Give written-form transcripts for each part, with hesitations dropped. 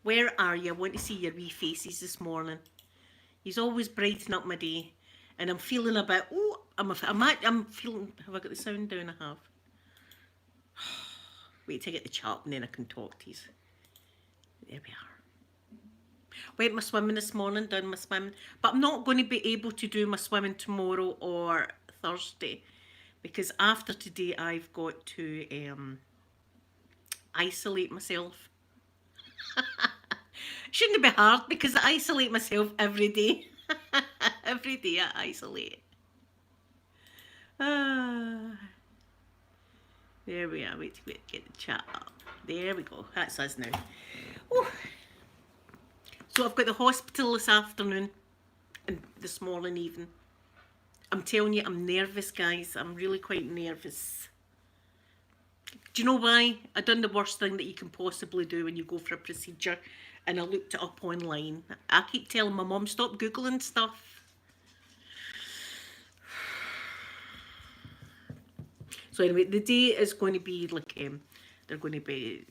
Where are you? I want to see your wee faces this morning. He's always brightening up my day. And I'm feeling a bit, oh, I'm feeling, have I got the sound down? I have. Wait till I get the chat and then I can talk to you. There we are. Went my swimming this morning, done my swimming. But I'm not going to be able to do my swimming tomorrow or Thursday. Because after today I've got to isolate myself. Shouldn't it be hard because I isolate myself every day. Every day I isolate. Ah, there we are. Wait to get the chat up. There we go. That's us now. Ooh. So I've got the hospital this afternoon and this morning even. I'm telling you, I'm nervous, guys. I'm really quite nervous. Do you know why? I done the worst thing that you can possibly do when you go for a procedure, and I looked it up online. I keep telling my mum, stop Googling stuff. So anyway, the day is going to be like, they're going to be...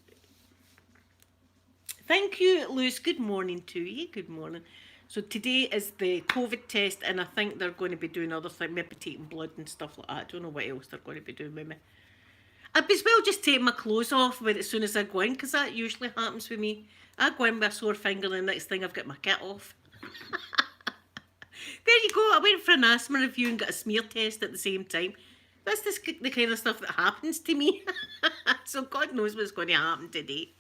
Thank you, Lewis. Good morning to you. Good morning. So today is the COVID test, and I think they're going to be doing other things, maybe taking blood and stuff like that. I don't know what else they're going to be doing with me. I'd as well just take my clothes off as soon as I go in, because that usually happens with me. I go in with a sore finger and the next thing I've got my kit off. There you go. I went for an asthma review and got a smear test at the same time. That's the kind of stuff that happens to me. So God knows what's going to happen today.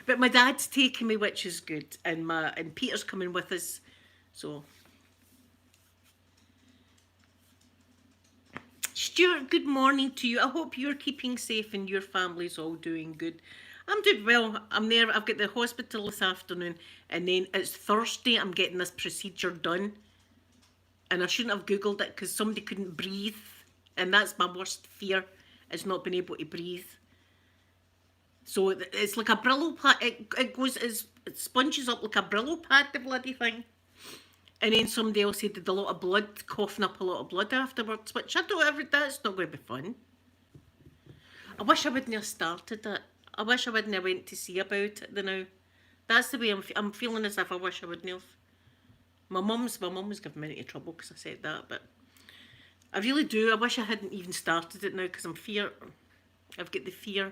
But my dad's taking me, which is good. And Peter's coming with us. So... Stuart, good morning to you. I hope you're keeping safe and your family's all doing good. I'm doing well. I'm there. I've got the hospital this afternoon, and then it's Thursday. I'm getting this procedure done. And I shouldn't have Googled it because somebody couldn't breathe. And that's my worst fear, is not being able to breathe. So it's like a Brillo pad. It sponges up like a Brillo pad, the bloody thing. And then somebody else said did a lot of blood, coughing up a lot of blood afterwards, which I don't ever, that's not going to be fun. I wish I wouldn't have started it. I wish I wouldn't have went to see about it now. That's the way I'm feeling, as if I wish I wouldn't have. My mum's giving me into trouble because I said that, but I really do. I wish I hadn't even started it now because I've got the fear.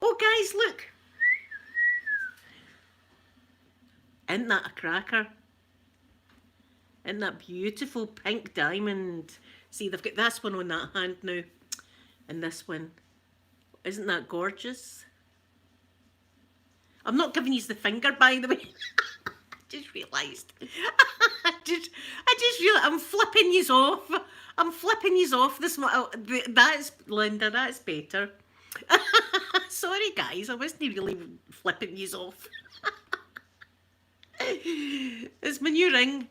Oh guys, look! Isn't that a cracker? Isn't that beautiful pink diamond? See, they've got this one on that hand now. And this one. Isn't that gorgeous? I'm not giving you the finger, by the way. I just realised. I just realised I'm flipping you off. I'm flipping you off this morning. That's, Linda, that's better. Sorry, guys. I wasn't really flipping you off. It's my new ring.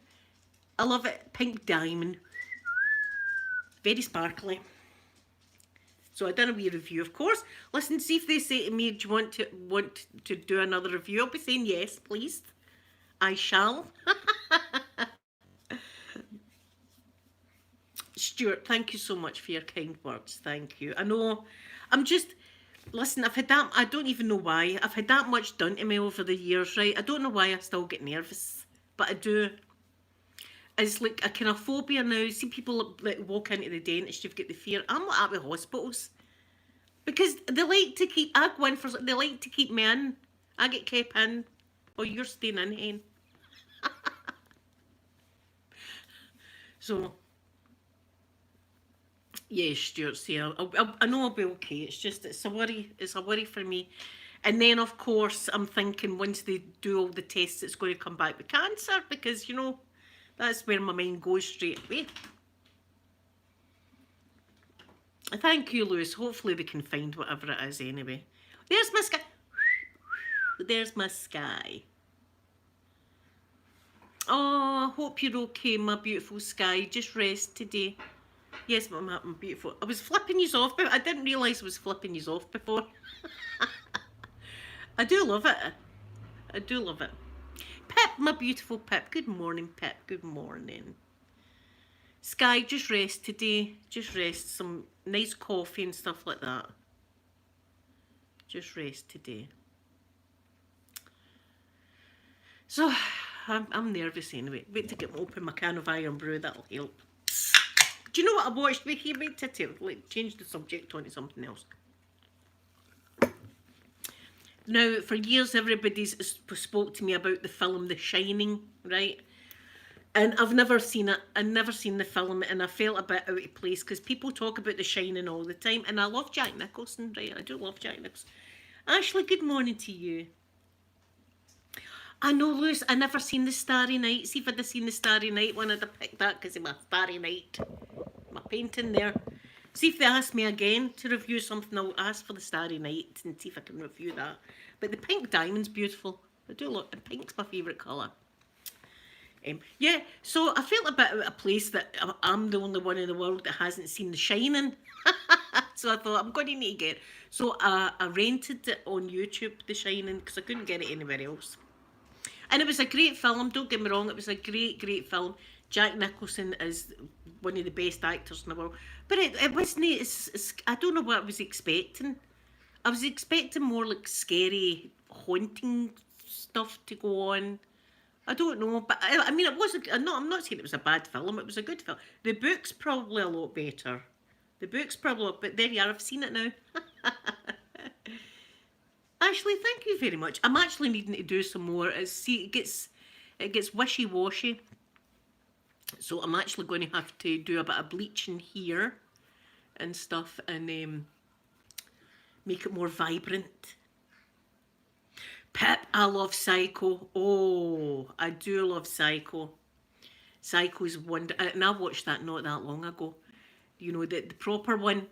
I love it. Pink diamond. Very sparkly. So I done a wee review, of course. Listen, see if they say to me, do you want to do another review? I'll be saying yes, please. I shall. Stuart, thank you so much for your kind words. Thank you. I know, listen, I've had that, I don't even know why. I've had that much done to me over the years, right? I don't know why I still get nervous, but I do. It's like a kind of phobia now. See people like walk into the dentist, you've got the fear. I'm not at the hospitals because they like to keep. I go in for. They like to keep me in. I get kept in. Oh, you're staying in, hen. So, yeah, Stuart. See, I know I'll be okay. It's just it's a worry. It's a worry for me. And then, of course, I'm thinking once they do all the tests, it's going to come back with cancer because you know. That's where my mind goes straight away. Thank you, Lewis. Hopefully we can find whatever it is anyway. There's my sky. There's my sky. Oh, hope you're okay, my beautiful sky. Just rest today. Yes, my beautiful. I was flipping you off, but I didn't realise I was flipping you off before. I do love it. I do love it. Pip, my beautiful Pip. Good morning, Pip. Good morning. Sky, just rest today. Just rest. Some nice coffee and stuff like that. Just rest today. So, I'm nervous anyway. Wait to get open my can of iron brew, that'll help. Do you know what I watched? Wait here, wait to like, change the subject onto something else. Now, for years, everybody's spoke to me about the film The Shining, right? And I've never seen it. I've never seen the film, and I felt a bit out of place because people talk about The Shining all the time, and I love Jack Nicholson, right? I do love Jack Nicholson. Ashley, good morning to you. I know, Lewis, I never seen The Starry Night. See if I'd have seen The Starry Night one, I'd have picked that because of my Starry Night. My painting there. See if they ask me again to review something, I'll ask for The Starry Night and see if I can review that. But the pink diamond's beautiful. I do look, and pink's my favourite colour. Yeah, so I felt a bit out of place that I'm the only one in the world that hasn't seen The Shining. So I thought I'm going to need to get it. So I rented it on YouTube, The Shining, because I couldn't get it anywhere else. And it was a great film, don't get me wrong, it was a great film. Jack Nicholson is one of the best actors in the world. But it wasn't, I don't know what I was expecting. I was expecting more like scary, haunting stuff to go on. I don't know, but I mean, it wasn't. I'm not saying it was a bad film. It was a good film. The book's probably a lot better. The book's probably, but there you are. I've seen it now. Ashley, thank you very much. I'm actually needing to do some more. See, it gets wishy washy. So I'm actually going to have to do a bit of bleaching here and stuff, and make it more vibrant. Pip, I love Psycho. Oh, I do love Psycho. Psycho's wonder, and I watched that not that long ago. You know, the proper one.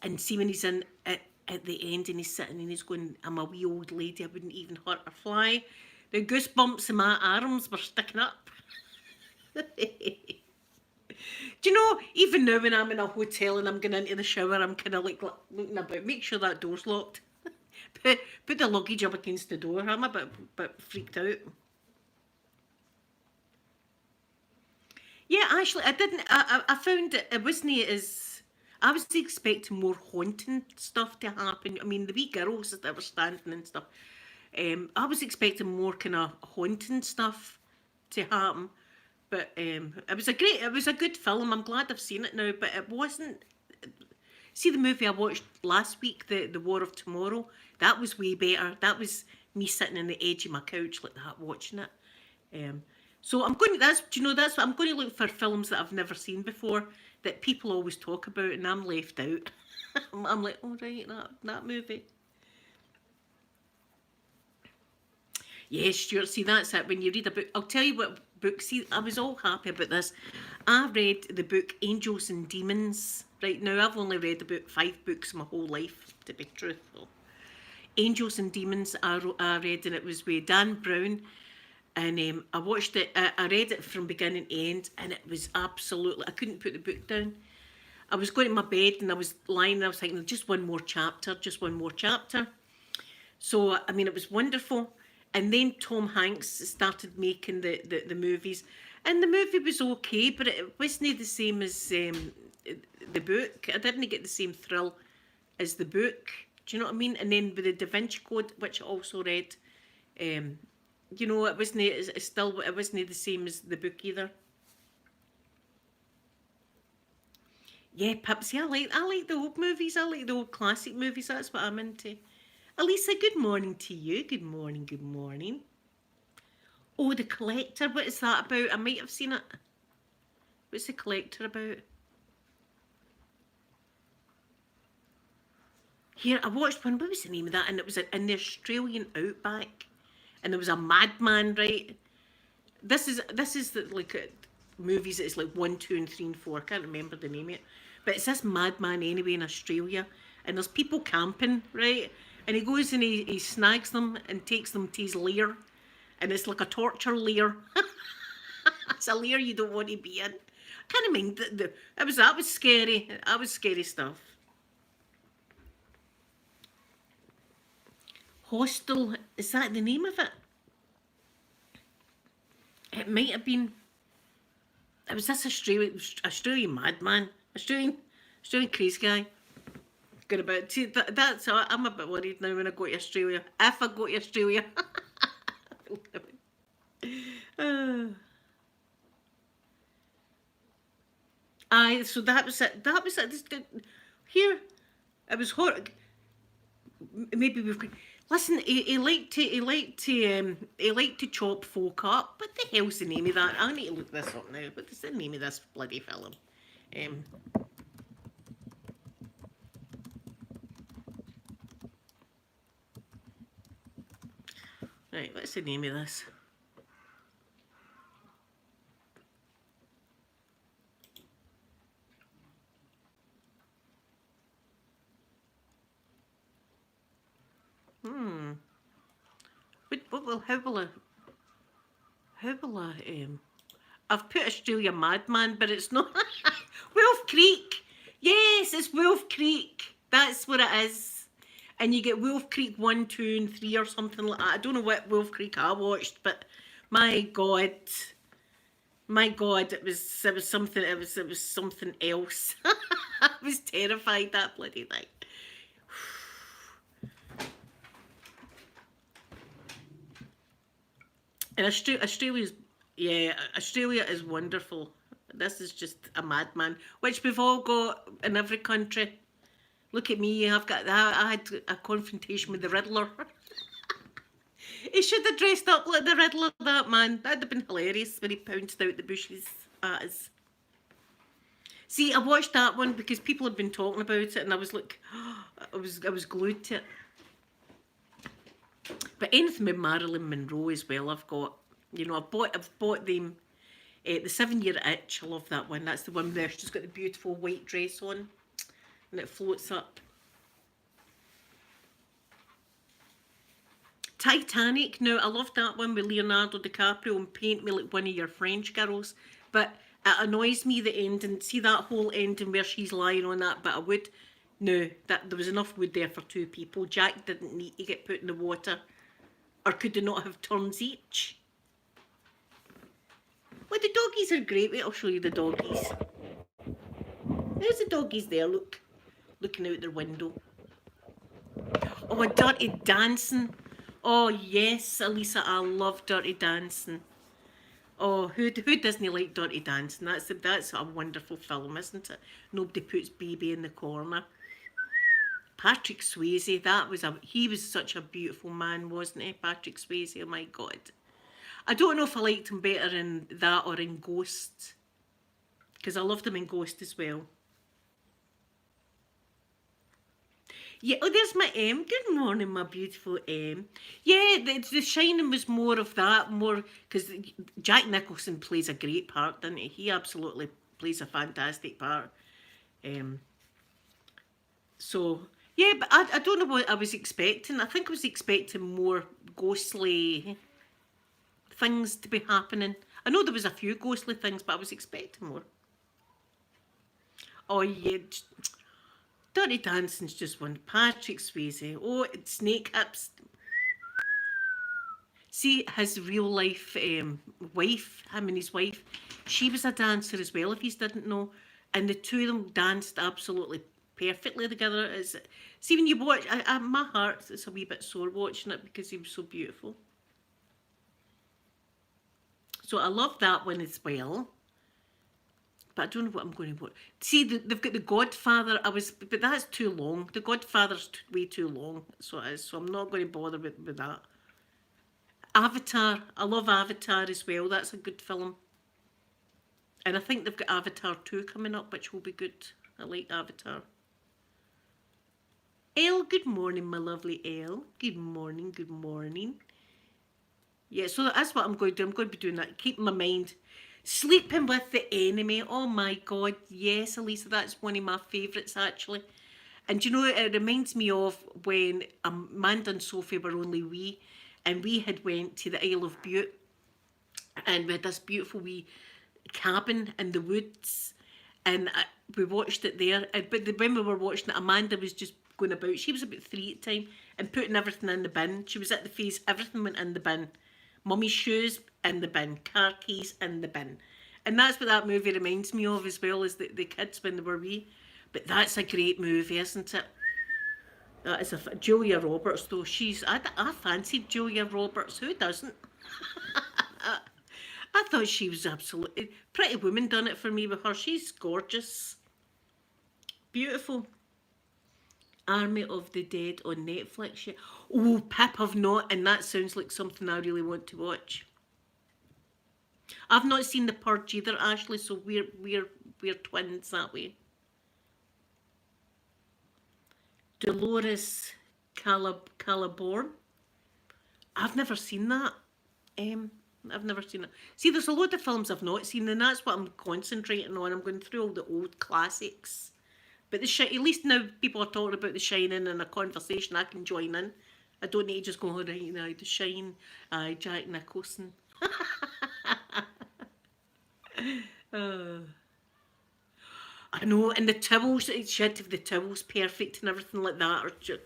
And see when he's in at the end and he's sitting and he's going, I'm a wee old lady, I wouldn't even hurt a fly. The goosebumps in my arms were sticking up. Do you know, even now when I'm in a hotel and I'm going into the shower, I'm kind of like looking about, make sure that door's locked. Put the luggage up against the door. I'm a bit freaked out. Yeah, actually, I found it wasn't as. I was expecting more haunting stuff to happen. I mean, the wee girls that were standing and stuff. I was expecting more kind of haunting stuff to happen. But it was a good film. I'm glad I've seen it now, but it wasn't. See the movie I watched last week, the War of Tomorrow. That was way better. That was me sitting on the edge of my couch like that, watching it. So I'm going. That's what I'm going to look for, films that I've never seen before that people always talk about, and I'm left out. I'm like, oh right, that movie. Yes, Stuart. See, that's it. When you read a book, I'll tell you what book. See, I was all happy about this. I read the book Angels and Demons. Right now, I've only read about 5 books my whole life, to be truthful. Angels and Demons, I read, and it was with Dan Brown. And I watched it. I read it from beginning to end, and it was absolutely. I couldn't put the book down. I was going to my bed, and I was lying, and I was thinking, just one more chapter, just one more chapter. So I mean, it was wonderful. And then Tom Hanks started making the movies, and the movie was okay, but it wasn't the same as the book. I didn't get the same thrill as the book. Do you know what I mean? And then with the Da Vinci Code, which I also read, you know, it wasn't. It wasn't the same as the book either. Yeah, Pipsy, I like the old movies. I like the old classic movies. That's what I'm into. Elisa, good morning to you. Good morning, good morning. Oh, The Collector. What is that about? I might have seen it. What's The Collector about? Here, I watched one. What was the name of that? And it was in the Australian outback. And there was a madman, right? This is like movies that is like 1, 2, and 3, and 4. I can't remember the name of it. But it's this madman anyway in Australia. And there's people camping, right? And he goes and he snags them and takes them to his lair. And it's like a torture lair. It's a lair you don't want to be in. I can't mind. That was scary. That was scary stuff. Hostel, is that the name of it? It might have been. It was this Australian madman. Australian crazy guy. Good about. See, that's. I'm a bit worried now when I go to Australia. If I go to Australia. So that was it. That was it. Here, it was hot. Maybe we've. Listen, he liked to chop folk up. What the hell's the name of that? I need to look this up now. What is the name of this bloody film? Um, right, what's the name of this? Hmm. What will how will I I've put Australia Madman, but it's not. Wolf Creek. Yes, it's Wolf Creek. That's what it is. And you get Wolf Creek 1, 2, and 3 or something like that. I don't know what Wolf Creek I watched, but my God. My God, it was something it was something else. I was terrified that bloody thing. And Australia's, yeah, Australia is wonderful. This is just a madman, which we've all got in every country. Look at me, I had a confrontation with the Riddler. He should have dressed up like the Riddler, that man. That'd have been hilarious when he pounced out the bushes at us. See, I watched that one because people had been talking about it, and I was like, I was glued to it. But anything with Marilyn Monroe as well, I've got. I've bought them. The 7 Year Itch, I love that one. That's the one where she's got the beautiful white dress on, and it floats up. Titanic. Now, I love that one with Leonardo DiCaprio and Paint Me Like One of Your French Girls. But it annoys me the ending. See that whole ending where she's lying on that bit of wood? No, that there was enough wood there for two people. Jack didn't need to get put in the water. Or could they not have turns each? Well, the doggies are great. Wait, I'll show you the doggies. There's the doggies there, look. Looking out their window. Oh, Dirty Dancing. Oh, yes, Elisa, I love Dirty Dancing. Oh, who doesn't like Dirty Dancing? That's a wonderful film, isn't it? Nobody puts baby in the corner. Patrick Swayze, he was such a beautiful man, wasn't he? Patrick Swayze, oh my God. I don't know if I liked him better in that or in Ghost, because I loved him in Ghost as well. Yeah, oh, there's my M. Good morning, my beautiful M. Yeah, the Shining was more of that, more because Jack Nicholson plays a great part, doesn't he? He absolutely plays a fantastic part. Um, so yeah, but I don't know what I was expecting. I think I was expecting more ghostly things to be happening. I know there was a few ghostly things, but I was expecting more. Oh yeah, Dirty Dancing's just one. Patrick Swayze. Oh, Snake Hips. See, his real life wife, him and his wife, she was a dancer as well, if you didn't know. And the two of them danced absolutely perfectly together. See, when you watch, my heart is a wee bit sore watching it because he was so beautiful. So I love that one as well. But I don't know what I'm going to watch. See, they've got The Godfather. But that's too long. The Godfather's way too long. So it is. So I'm not going to bother with that. Avatar. I love Avatar as well. That's a good film. And I think they've got Avatar 2 coming up, which will be good. I like Avatar. Elle, good morning, my lovely Elle. Good morning, good morning. Yeah, so that's what I'm going to do. I'm going to be doing that. Keeping my mind. Sleeping with the Enemy. Oh my God. Yes, Elisa, that's one of my favourites actually. And you know, it reminds me of when Amanda and Sophie were only wee, and we had went to the Isle of Bute, and we had this beautiful wee cabin in the woods, and we watched it there. But when we were watching it, Amanda was just going about. She was about 3 at the time and putting everything in the bin. She was at the phase, everything went in the bin. Mummy's shoes in the bin, car keys in the bin. And that's what that movie reminds me of as well as the kids when they were wee. But that's a great movie, isn't it? That is Julia Roberts though. I fancied Julia Roberts. Who doesn't? I thought she was absolutely... Pretty Woman done it for me with her. She's gorgeous. Beautiful. Army of the Dead on Netflix. Yeah. Oh, Pip, I've not, and that sounds like something I really want to watch. I've not seen The Purge either, Ashley, so we're twins that way. Dolores Calaborn. I've never seen that. I've never seen it. See, there's a lot of films I've not seen, and that's what I'm concentrating on. I'm going through all the old classics. But at least now people are talking about The Shining in a conversation I can join in. I don't need to just go, oh, right now, The Shine, Jack Nicholson. I know, and the towels, shit, if the towels perfect and everything like that,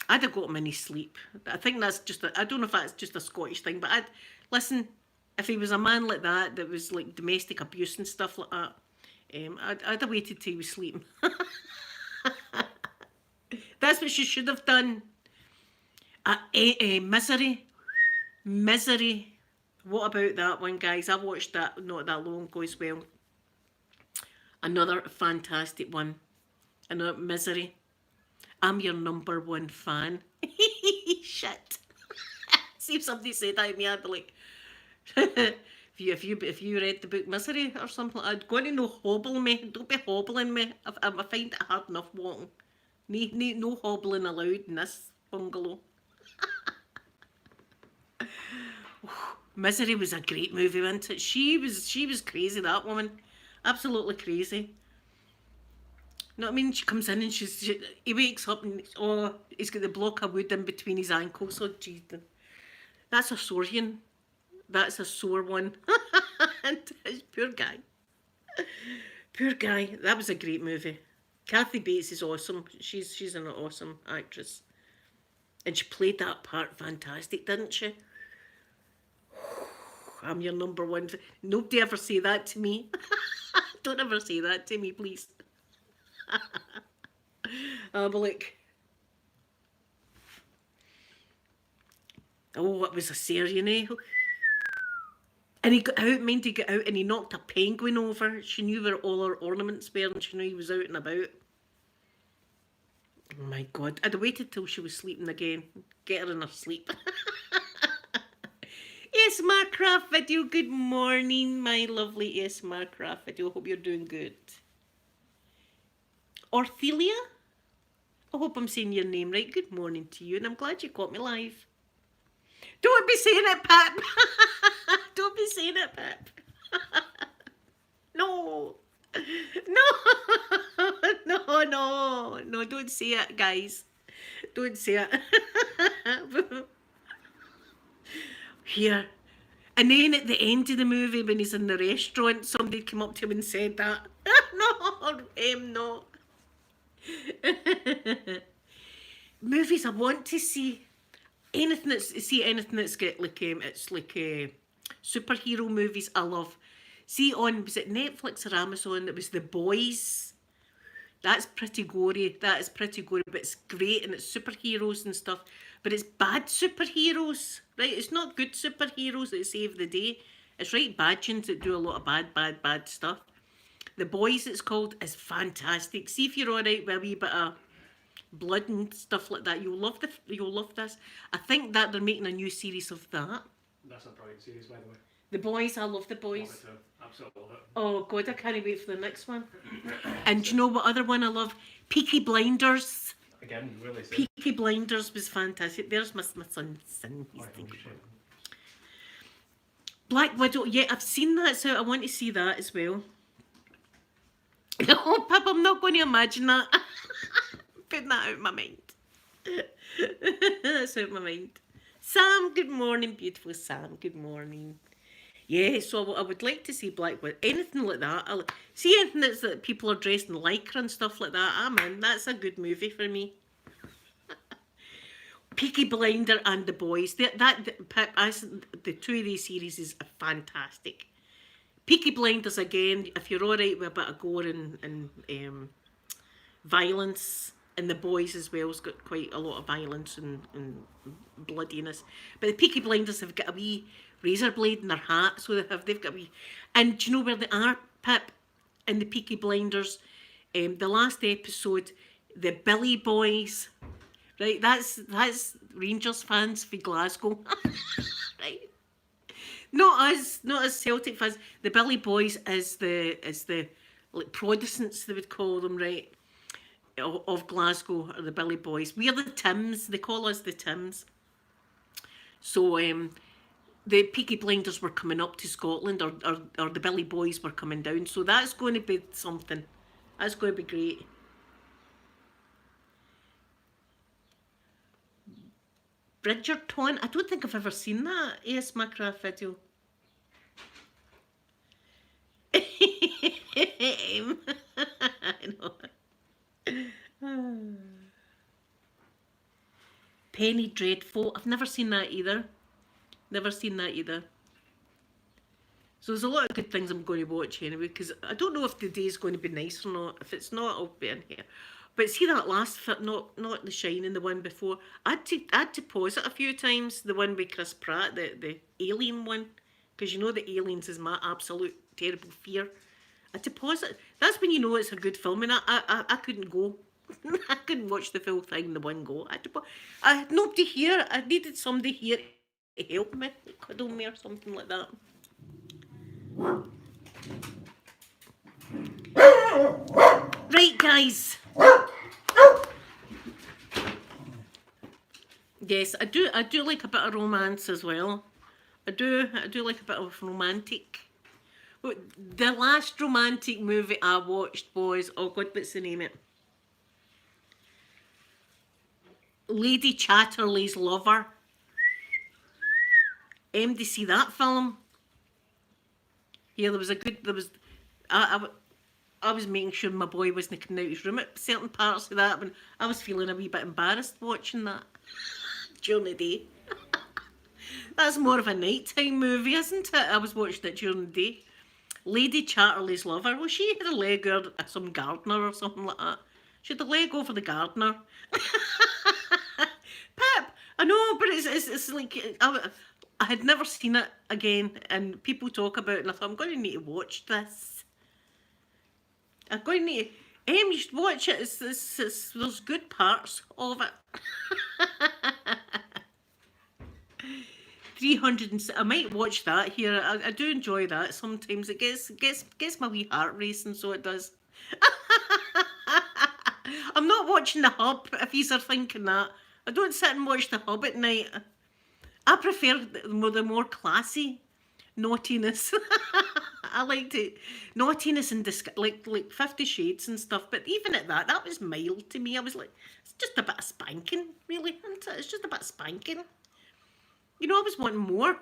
I'd have got him any sleep. I think that's I don't know if that's just a Scottish thing, but listen, if he was a man like that was like domestic abuse and stuff like that, I'd have waited till he was sleeping. That's what she should have done. Misery. Misery. What about that one, guys? I watched that not that long ago as well. Another fantastic one. Another Misery. I'm your number one fan. Shit. See if somebody said that to me, I'd be like, if you read the book Misery or something, I'd go to no hobble me. Don't be hobbling me. I find it hard enough walking. No hobbling allowed in this bungalow. Misery was a great movie, wasn't it? She was crazy, that woman. Absolutely crazy. You know what I mean? She comes in and he wakes up and he's got the block of wood in between his ankles. Oh, geez. That's a sore one. That's a sore one. Poor guy. Poor guy. That was a great movie. Kathy Bates is awesome. She's an awesome actress. And she played that part fantastic, didn't she? I'm your number one. Nobody ever say that to me. Don't ever say that to me, please. I'll be like, oh, it was a Syrian, eh? And he got out, he got out and he knocked a penguin over. She knew where all her ornaments were and she knew he was out and about. Oh my God. I'd have waited till she was sleeping again. Get her in her sleep. ASMR Craft Video, good morning, my lovely ASMR Craft Video. Hope you're doing good. Orthelia? I hope I'm saying your name right. Good morning to you, and I'm glad you caught me live. Don't be saying it, Pip. Don't be saying it, Pip. No. No, don't say it, guys. Don't say it. Here. And then at the end of the movie, when he's in the restaurant, somebody came up to him and said that. No. Movies I want to see. Anything that's got like it's like superhero movies I love. See, was it Netflix or Amazon? It was The Boys. That's pretty gory. That is pretty gory, but it's great and it's superheroes and stuff. But it's bad superheroes, right? It's not good superheroes that save the day. It's right bad ones that do a lot of bad stuff. The Boys, it's called, is fantastic. See if you're alright with a wee bit of blood and stuff like that. You'll love this. I think that they're making a new series of that. That's a brilliant series, by the way. The Boys, I love The Boys. Love it too. Absolutely love it. Oh God, I can't wait for the next one. And do you know what other one I love? Peaky Blinders. Again, really sick. Peaky Blinders was fantastic. There's my son. He's thinking. Black Widow. Yeah, I've seen that, so I want to see that as well. Oh, Pip, I'm not going to imagine that. Putting that out of my mind. That's out of my mind. Sam, good morning, beautiful Sam. Good morning. Yeah, so I would like to see Black Widow. Anything like that. See anything that people are dressed in lycra and stuff like that. I'm in. That's a good movie for me. Peaky Blinder and The Boys. The two of these series is fantastic. Peaky Blinders, again, if you're alright with a bit of gore and violence, and the boys as well has got quite a lot of violence and bloodiness. But the Peaky Blinders have got a wee razor blade in their hat, so they've got a wee. And do you know where they are, Pip? In the Peaky Blinders, the last episode, the Billy Boys, right? That's Rangers fans for Glasgow, right? Not as Celtic fans. The Billy Boys is the like Protestants they would call them, right? Of Glasgow are the Billy Boys. We are the Tims. They call us the Tims. So the Peaky Blinders were coming up to Scotland, or the Billy Boys were coming down. So that's going to be something. That's going to be great. Bridgerton. I don't think I've ever seen that A.S. McGrath video. I know. Penny Dreadful. I've never seen that either. Never seen that either. So there's a lot of good things I'm going to watch anyway, because I don't know if the day's going to be nice or not. If it's not, I'll be in here. But see that last fit, not The Shining, the one before. I had to pause it a few times. The one with Chris Pratt, the alien one, because you know the aliens is my absolute terrible fear. I had to pause it. That's when you know it's a good film, and I couldn't go. I couldn't watch the full thing in the one go. I had nobody here. I needed somebody here to help me, cuddle me or something like that. Right, guys. Yes, I do like a bit of romance as well. I do like a bit of romantic. The last romantic movie I watched was, oh God, what's the name of it? Lady Chatterley's Lover. Did you see that film? Yeah, I was making sure my boy wasn't coming out of his room at certain parts of that, when I was feeling a wee bit embarrassed watching that during the day. That's more of a nighttime movie, isn't it? I was watching it during the day. Lady Chatterley's Lover. Well, she had a leg over some gardener or something like that. She had a leg over the gardener. Pip, I know, but it's like I had never seen it again, and people talk about it, and I thought I'm going to need to watch this. I'm going to need. You should watch it. There's good parts of it. 300 I might watch that here. I do enjoy that sometimes. It gets my wee heart racing, so it does. I'm not watching The Hub, if you are thinking that. I don't sit and watch The Hub at night. I prefer the more classy naughtiness. I liked it. Naughtiness and like 50 Shades and stuff, but even at that was mild to me. I was like, it's just a bit of spanking, really, isn't it? It's just a bit of spanking. You know, I was wanting more.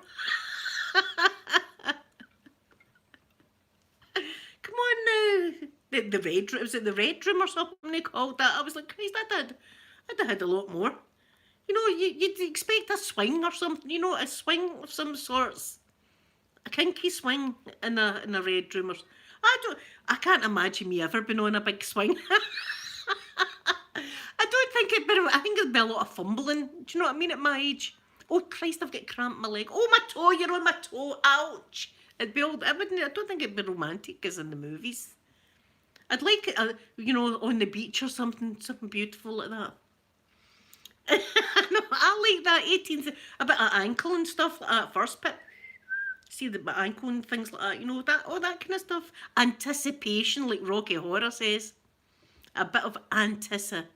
Come on now. The red room, was it the red room or something they called that? I was like, Christ, I'd have had a lot more. You know, you'd expect a swing or something, you know, a swing of some sorts. A kinky swing in a red room. I can't imagine me ever being on a big swing. I don't think I think it'd be a lot of fumbling. Do you know what I mean, at my age? Oh Christ, I've got cramp in my leg. Oh, my toe, you're on my toe. Ouch. I don't think it'd be romantic as in the movies. I'd like it, you know, on the beach or something beautiful like that. No, I like that 18th, a bit of ankle and stuff like that first, but see the ankle and things like that, you know, all that kind of stuff. Anticipation, like Rocky Horror says. A bit of anticipation.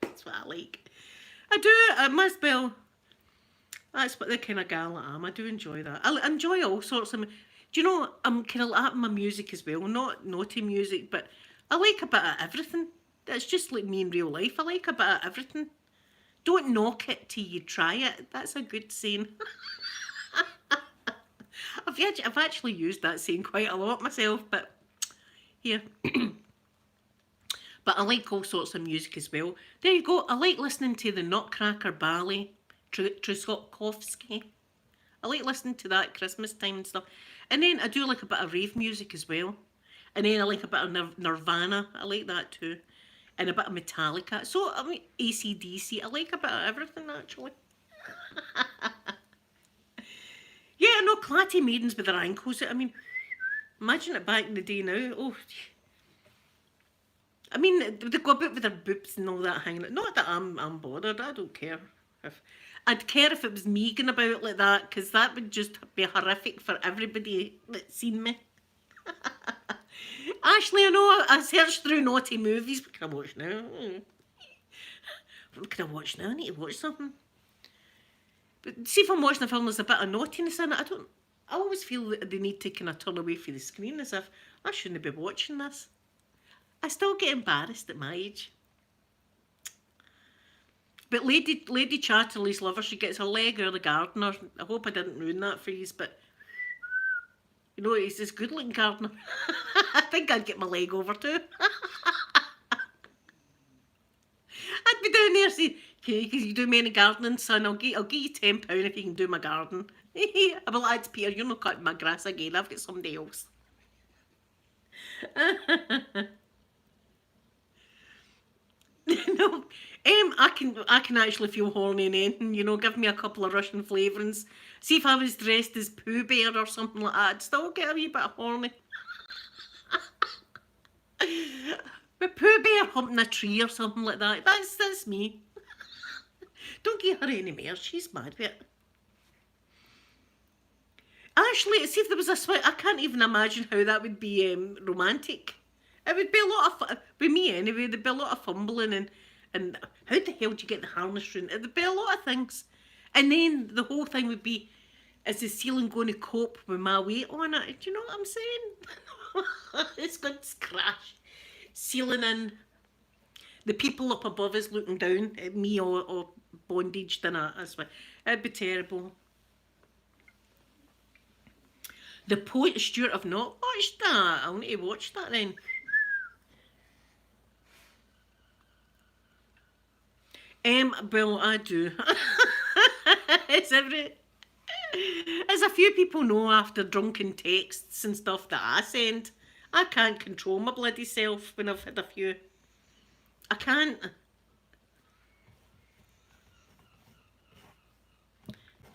That's what I like. I must be. That's what the kind of gal I am. I do enjoy that. I enjoy all sorts of. Do you know, I'm kind of like my music as well. Not naughty music, but I like a bit of everything. That's just like me in real life. I like a bit of everything. Don't knock it till you try it. That's a good saying. I've actually used that saying quite a lot myself, but here. But I like all sorts of music as well. There you go. I like listening to the Nutcracker Ballet, Tchaikovsky. I like listening to that at Christmas time and stuff. And then I do like a bit of rave music as well. And then I like a bit of Nirvana. I like that too. And a bit of Metallica. So, I mean, AC/DC. I like a bit of everything, actually. Yeah, I know Clatty maidens with their ankles. I mean, imagine it back in the day now. Oh, I mean, they go about with their boobs and all that hanging out. Not that I'm bothered. I don't care. If I'd care if it was me going about like that, because that would just be horrific for everybody that's seen me. Ashley, I know I searched through naughty movies. What can I watch now? What can I watch now? I need to watch something. But see, if I'm watching a film, there's a bit of naughtiness in it. I always feel that they need to kind of turn away from the screen as if I shouldn't be watching this. I still get embarrassed at my age. But Lady Chatterley's lover, she gets her leg out of the gardener. I hope I didn't ruin that for you, but you know, he's this good looking gardener. I think I'd get my leg over too. I'd be down there saying, okay, can you do me any gardening, son? I'll give you £10 if you can do my garden. I'll be like, Peter, you're not cutting my grass again. I've got somebody else. No, I can actually feel horny in anything. You know, give me a couple of Russian flavourings. See if I was dressed as Pooh Bear or something like that, I'd still get a wee bit horny. But Pooh Bear humping a tree or something like that. That's me. Don't give her any more. She's mad with it. Actually, see if there was a swing. I can't even imagine how that would be romantic. It would be a lot of fun. With me anyway, there'd be a lot of fumbling and how the hell do you get the harness round? There'd be a lot of things. And then the whole thing would be, is the ceiling going to cope with my weight on it? Do you know what I'm saying? It's going to crash. Ceiling in. The people up above us looking down at me or bondaged in it. It'd be terrible. The Poet Stewart, I've not watched that. I'll need to watch that then. Well, I do. As a few people know after drunken texts and stuff that I send, I can't control my bloody self when I've had a few. I can't.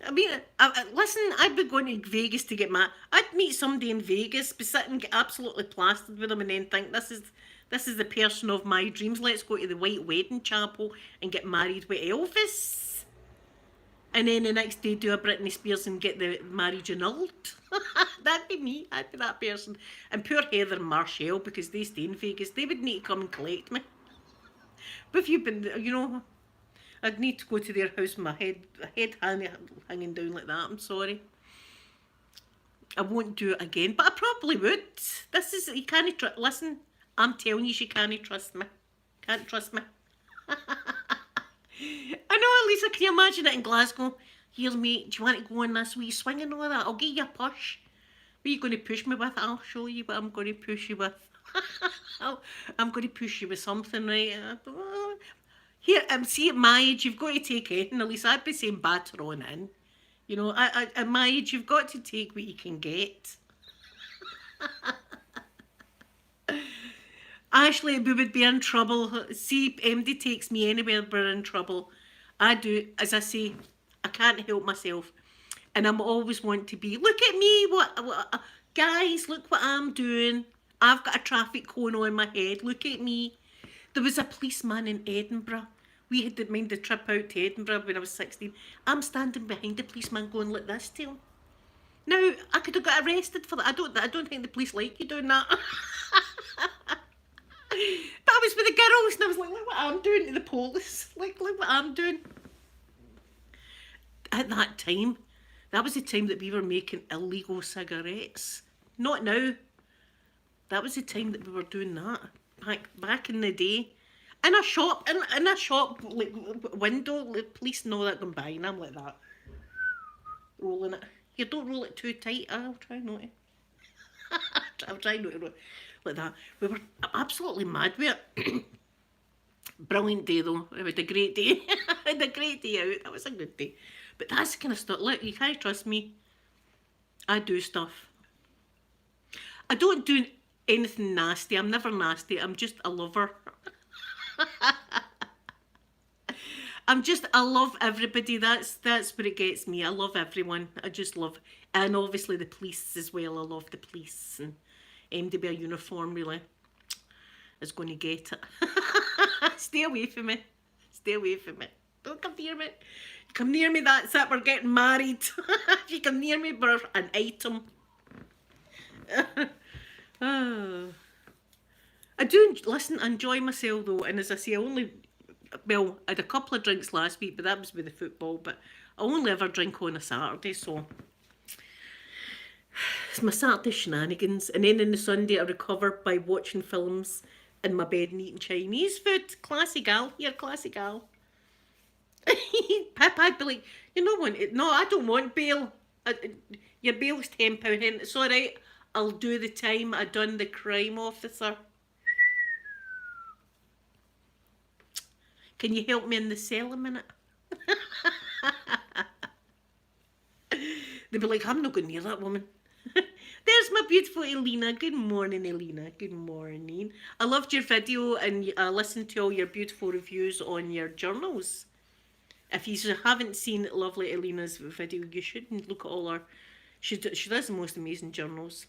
I mean, listen, I'd be going to Vegas to get I'd meet somebody in Vegas, be sitting, get absolutely plastered with them, and then think this is the person of my dreams. Let's go to the White Wedding Chapel and get married with Elvis. And then the next day do a Britney Spears and get the marriage annulled. That'd be me. I'd be that person. And poor Heather and Marshall, because they stay in Vegas, they would need to come and collect me. But if you've been, you know, I'd need to go to their house with my head hanging down like that. I'm sorry. I won't do it again, but I probably would. You can't listen, I'm telling you can't trust me. Can't trust me. I know, Lisa, can you imagine it in Glasgow? Here, mate, do you want to go on this wee swing and all that? I'll give you a push. What are you going to push me with? I'll show you what I'm going to push you with. I'm going to push you with something, right? Here, see, at my age, you've got to take anything. At least I'd be saying batter on in. You know, at my age, you've got to take what you can get. Ashley, we would be in trouble. See, MD takes me anywhere, we're in trouble. I do, as I say, I can't help myself. And I'm always want to be, look at me, what guys, look what I'm doing. I've got a traffic cone on my head, look at me. There was a policeman in Edinburgh. We had to mind the trip out to Edinburgh when I was 16. I'm standing behind the policeman going like this to him. Now, I could have got arrested for that. I don't think the police like you doing that. But I was with the girls and I was like, look what I'm doing to the police. Like, look what I'm doing. At that time, that was the time that we were making illegal cigarettes. Not now. That was the time that we were doing that. Back in the day. In a shop, like, window, the police and all that going by, and I'm like that. Rolling it. You don't roll it too tight. I'll try not to. I'll try not to roll it like that. We were absolutely mad with it. Brilliant day though. It was a great day. I had a great day out. That was a good day. But that's the kind of stuff. Look, you can't trust me. I do stuff. I don't do anything nasty. I'm never nasty. I'm just a lover. I love everybody. That's what it gets me. I love everyone. I just love, and obviously the police as well. I love the police, and aim to be a uniform really is going to get it. Stay away from me. Stay away from me. Don't come near me. Come near me, that's it. We're getting married. If you come near me, we're an item. Oh. I do listen. I enjoy myself though, and as I say, I had a couple of drinks last week, but that was with the football. But I only ever drink on a Saturday, so it's my Saturday shenanigans. And then on the Sunday, I recover by watching films in my bed and eating Chinese food. Classy gal, here, classy gal. Pip, I'd be like, you know what? No, I don't want bail. Your bail's £10. It's all right. I'll do the time. I done the crime, officer. Can you help me in the cell a minute? They'd be like, I'm not going near that woman. There's my beautiful Elena. Good morning, Elena. Good morning. I loved your video and I listened to all your beautiful reviews on your journals. If you haven't seen lovely Elena's video, you should look at all her. She does the most amazing journals.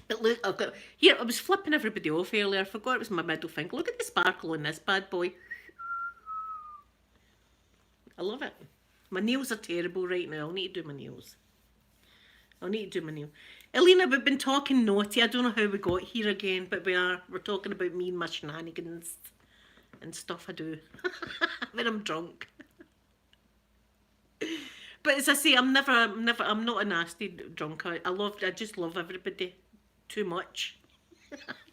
But look, I was flipping everybody off earlier. I forgot it was my middle finger. Look at the sparkle on this bad boy. I love it. My nails are terrible right now. I'll need to do my nails. Elena, we've been talking naughty. I don't know how we got here again, but we're talking about me and my shenanigans and stuff I do when I'm drunk. But as I say, I'm not a nasty drunk. I just love everybody too much.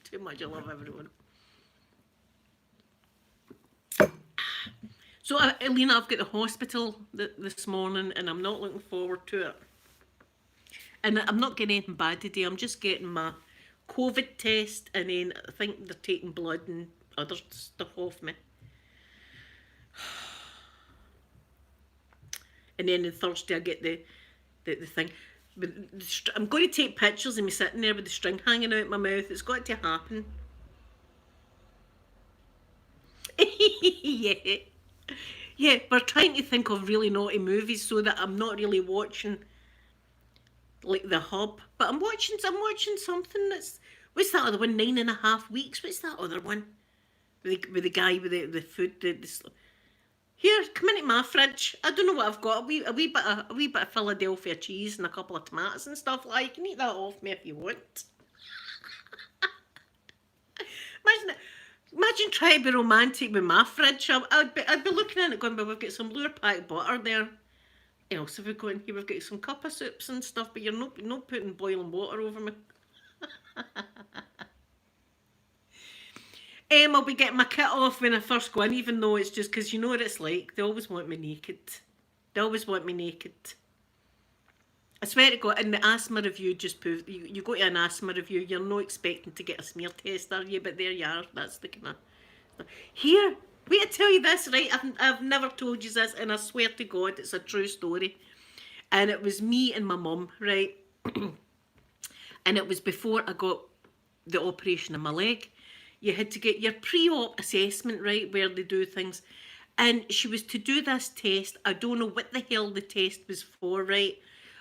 Too much. I love everyone. So, Elena, I've got the hospital this morning, and I'm not looking forward to it. And I'm not getting anything bad today. I'm just getting my COVID test, and then I think they're taking blood and other stuff off me. And then on Thursday I get the thing. But I'm going to take pictures of me sitting there with the string hanging out my mouth. It's got to happen. Yeah. Yeah, we're trying to think of really naughty movies so that I'm not really watching like The Hub. But I'm watching something that's... What's that other one? 9.5 Weeks? What's that other one? With the guy with the food... Here, come into my fridge. I don't know what I've got. A wee bit of Philadelphia cheese and a couple of tomatoes and stuff like. You can eat that off me if you want. Imagine trying to be romantic with my fridge. I'd be looking at it going, but we've got some Lure Pack butter there. What else have we got in here? We've got some cup of soups and stuff, but you're not putting boiling water over me. I'll be getting my kit off when I first go in, even though it's just because you know what it's like. They always want me naked. I swear to God, in the asthma review, just proved you go to an asthma review, you're not expecting to get a smear test, are you? But there you are. That's the kind of... Here, wait to tell you this, right? I've never told you this, and I swear to God, it's a true story. And it was me and my mum, right? And it was before I got the operation in my leg. You had to get your pre-op assessment, right, where they do things. And she was to do this test. I don't know what the hell the test was for, right?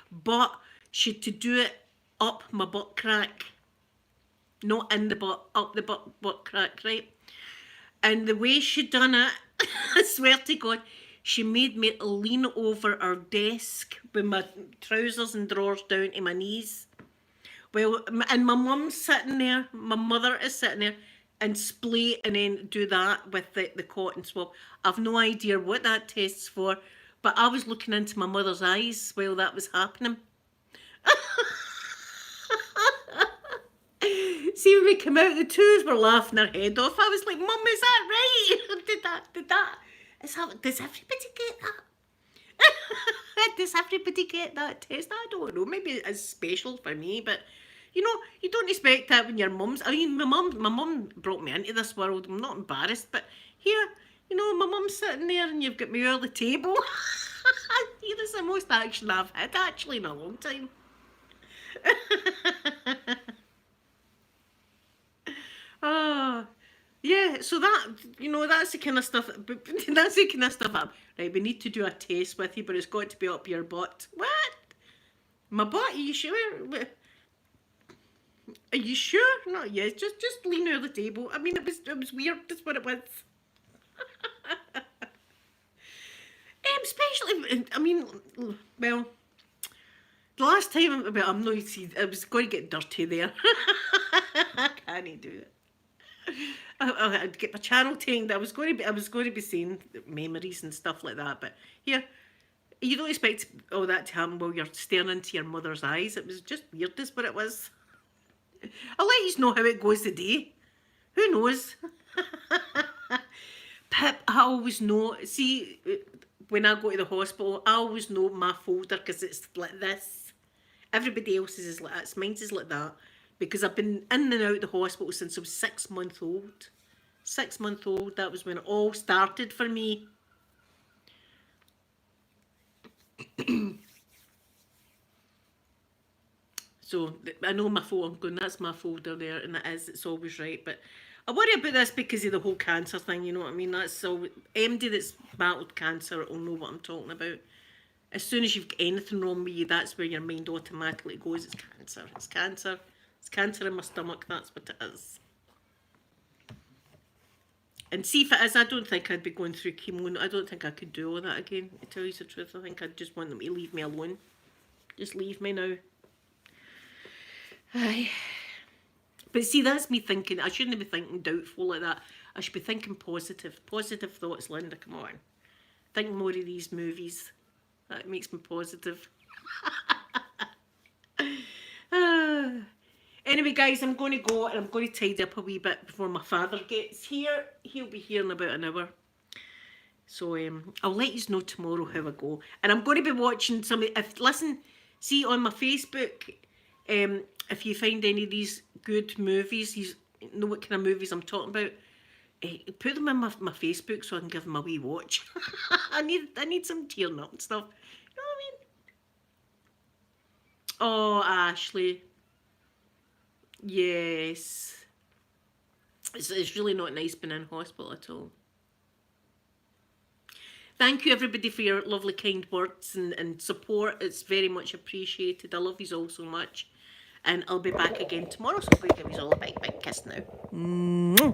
But she had to do it up my butt crack. Not in the butt, up the butt crack, right? And the way she done it, I swear to God, she made me lean over her desk with my trousers and drawers down to my knees. Well, and my mum's sitting there, my mother is sitting there, and splay and then do that with the cotton swab. I've no idea what that test's for, but I was looking into my mother's eyes while that was happening. See, when we came out, the twos were laughing their head off. I was like, Mum, is that right? Does everybody get that? Does everybody get that test? I don't know. Maybe it's special for me, but you know, you don't expect that when your mum's... I mean, my mum brought me into this world. I'm not embarrassed, but here, you know, my mum's sitting there and you've got me over the table. Here is the most action I've had, actually, in a long time. Yeah, so that, that's the kind of stuff. That's the kind of stuff. Right, we need to do a test with you, but it's got to be up your butt. What? My butt? Are you sure? Are you sure? No, yes. Just lean over the table. I mean, it was weird. That's what it was. Especially, I mean, well, the last time, well, I'm not. See, I was going to get dirty there. I can't do it. I'd get my channel tamed. I was going to be saying memories and stuff like that. But here, you don't expect all that to happen while you're staring into your mother's eyes. It was just weird. That's what it was. I'll let you know how it goes today. Who knows? Pip, I always know. See, when I go to the hospital, I always know my folder because it's like this. Everybody else's is like that. Mine's is like that. Because I've been in and out of the hospital since I was 6 months old. 6 months old, that was when it all started for me. So I know my folder, I'm going, that's my folder there, and it's always right. But I worry about this because of the whole cancer thing, you know what I mean? That's so, anybody that's battled cancer will know what I'm talking about. As soon as you've got anything wrong with you, that's where your mind automatically goes, it's cancer, it's cancer. It's cancer in my stomach, that's what it is. And see if it is, I don't think I'd be going through chemo. I don't think I could do all that again, to tell you the truth. I think I'd just want them to leave me alone. Just leave me now. Aye. But see, that's me thinking. I shouldn't be thinking doubtful like that. I should be thinking positive. Positive thoughts, Linda, come on. Think more of these movies. That makes me positive. Anyway, guys, I'm going to go and I'm going to tidy up a wee bit before my father gets here. He'll be here in about an hour. So I'll let you know tomorrow how I go. And I'm going to be watching some. See on my Facebook, if you find any of these good movies, you know what kind of movies I'm talking about, put them in my Facebook so I can give them a wee watch. I need some tearing up and stuff. You know what I mean? Oh, Ashley. Yes. It's really not nice being in hospital at all. Thank you everybody for your lovely kind words and support. It's very much appreciated. I love you all so much. And I'll be back again tomorrow, so I'm going to give you all a big kiss now.